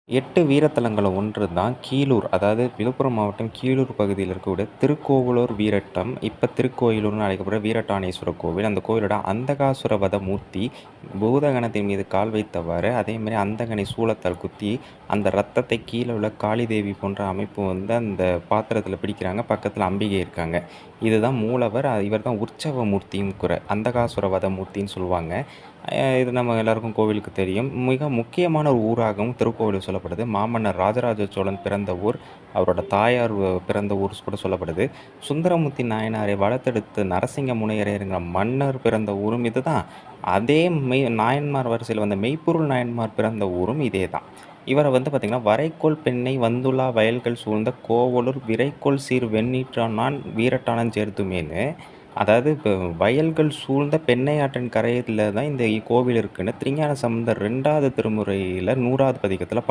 8 வீரத்தலங்கள்ல ஒன்று தான் கீழூர். அதாவது விழுப்புரம் மாவட்டம் கீழூர் பகுதியில இருக்கக்கூடிய திருக்கோவலூர் வீரட்டம். இப்ப திருக்கோயிலூர்ன்னு அழைக்கப்படுற வீரட்டானேஸ்வரர் கோவில். அந்த கோயிலோட அந்தகாசுர வத மூர்த்தி பூதகணத்தின் மீது கால் வைத்தவாறு, அதேமாரி அந்தகனை சூலத்தால் குத்தி, அந்த ரத்தத்தை கீழ உள்ள காளிதேவி போன்ற அமைப்பு அந்த பாத்திரத்தில பிடிக்கிறாங்க. பக்கத்தில அம்பிகை இருக்காங்க. இதுதான் மூலவர். இவர் தான் உற்சவ மூர்த்தியும் கூட. அந்தகாசுர வத மூர்த்தின்னு சொல்லுவாங்க. இது நம்ம எல்லாருக்கும் கோவிலுக்கு தெரியும். மிக முக்கியமான ஒரு ஊராகவும் திருக்கோவிலூர் சொல்லப்படுது. மாமன்னர் ராஜராஜ சோழன் பிறந்த ஊர். அவரோட தாயார் பிறந்த ஊர் கூட சொல்லப்படுது. சுந்தரமூர்த்தி நாயனாரை வளர்த்தெடுத்த நரசிங்க முனையரேங்கிற மன்னர் பிறந்த ஊரும் இதுதான். அதே நாயன்மார் வரிசையில வந்த மெய்ப்பொருள் நாயன்மார் பிறந்த ஊரும் இதே தான். இவர பார்த்தீங்கன்னா, "வரைக்கோல் பெண்ணை வந்துலா வயல்கள் சூழ்ந்த கோவலூர் விரைக்கோல் சீர் வெண்ணீற்றானான் வீரட்டானஞ் சேர்த்துமேன்னு" அதாவது இப்ப வயல்கள் சூழ்ந்த பெண்ணையாற்றின் கரையில தான் இந்த கோவில் இருக்குன்னு திருஞான சம்பந்தர் 2வது திருமுறையில 100வது பதிகத்தில